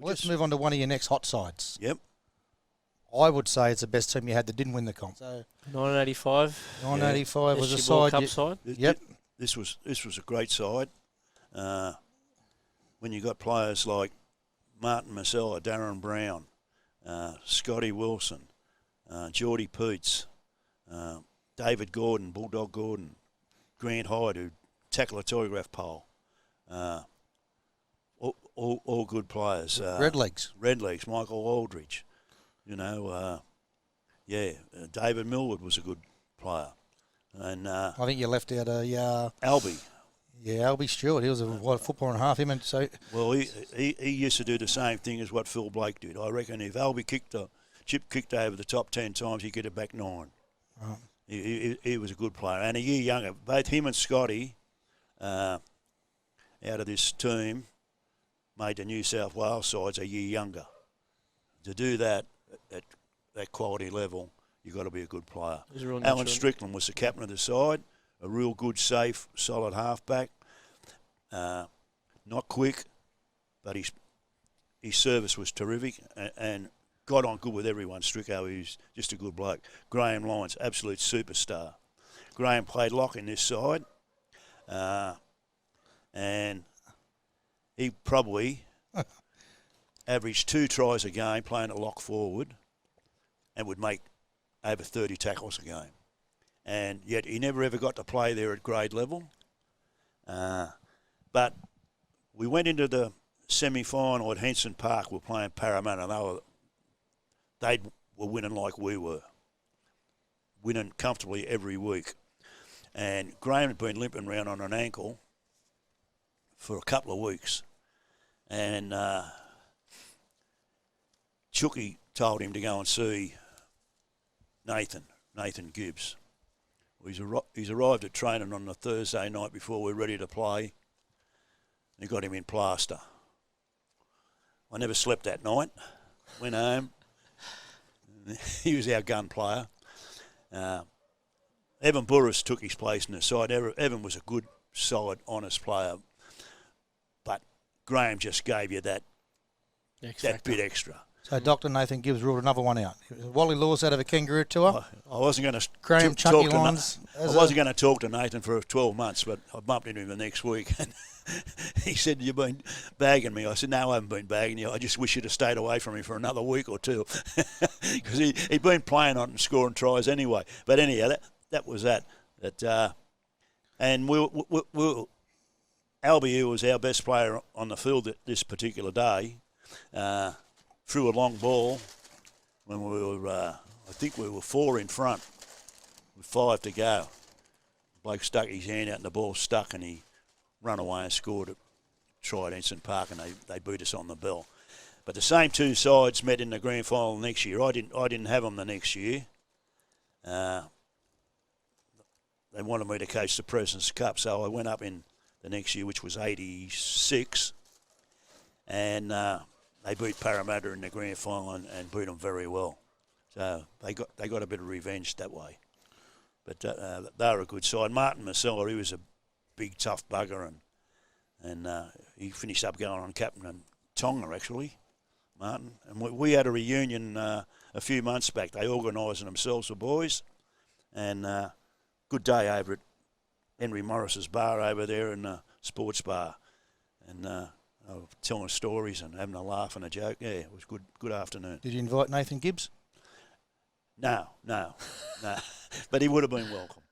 Let's move on to one of your next hot sides. Yep. I would say it's the best team you had that didn't win the comp. So 1985. 1985 was a SG World side. Cup side. Yep. This was a great side. When you got players like Martin Masella, Darren Brown, Scotty Wilson, Geordie Poots, David Gordon, Bulldog Gordon, Grant Hyde, who tackled a telegraph pole. All good players. Redlegs, Michael Aldridge. David Millwood was a good player. And I think you left out Albie. Yeah, Albie Stewart. He was a footballer and a half. Him and so. Well, he used to do the same thing as what Phil Blake did. I reckon if Albie kicked over the top 10 times, he'd get it back 9. Right. He was a good player. And a year younger. Both him and Scotty, out of this team, made the New South Wales sides a year younger. To do that at that quality level, you've got to be a good player. Alan Strickland was the captain of the side, a real good, safe, solid halfback. Not quick, but his service was terrific and got on good with everyone. Stricko, he's just a good bloke. Graham Lyons, absolute superstar. Graham played lock in this side, and he probably averaged 2 tries a game playing a lock forward and would make over 30 tackles a game. And yet he never ever got to play there at grade level. But we went into the semi-final at Henson Park. We were playing Parramatta. They were winning like we were, winning comfortably every week. And Graham had been limping around on an ankle for a couple of weeks. And Chucky told him to go and see Nathan Gibbs. He's arrived at training on the Thursday night before we're ready to play. He got him in plaster. I never slept that night. Went home. He was our gun player. Evan Burris took his place in the side. Evan was a good, solid, honest player. But Graham just gave you that bit extra. So Dr. Nathan Gibbs ruled another one out. Wally Lewis out of a kangaroo tour. I wasn't going to Graham Chucky Lyons. I wasn't going to talk to Nathan for 12 months, but I bumped into him the next week. And he said, "You've been bagging me." I said, "No, I haven't been bagging you. I just wish you'd have stayed away from me for another week or two." Because he'd been playing on and scoring tries anyway. But anyhow, that was that. And Albie, who was our best player on the field this particular day, threw a long ball when we were, I think we were 4 in front with 5 to go. The bloke stuck his hand out and the ball stuck and he ran away and scored it. Tried Ensign Park and they beat us on the bell. But the same 2 sides met in the grand final next year. I didn't have them the next year. They wanted me to coach the President's Cup, so I went up in the next year, which was 86, and they beat Parramatta in the grand final and beat them very well. So they got a bit of revenge that way. But they were a good side. Martin Masella, he was a big, tough bugger, and he finished up going on captain in Tonga, actually, Martin. And we had a reunion a few months back. They organised themselves, the boys, and good day over at Henry Morris's bar over there in the sports bar. And telling stories and having a laugh and a joke. Yeah, it was good afternoon. Did you invite Nathan Gibbs? No. But he would have been welcome.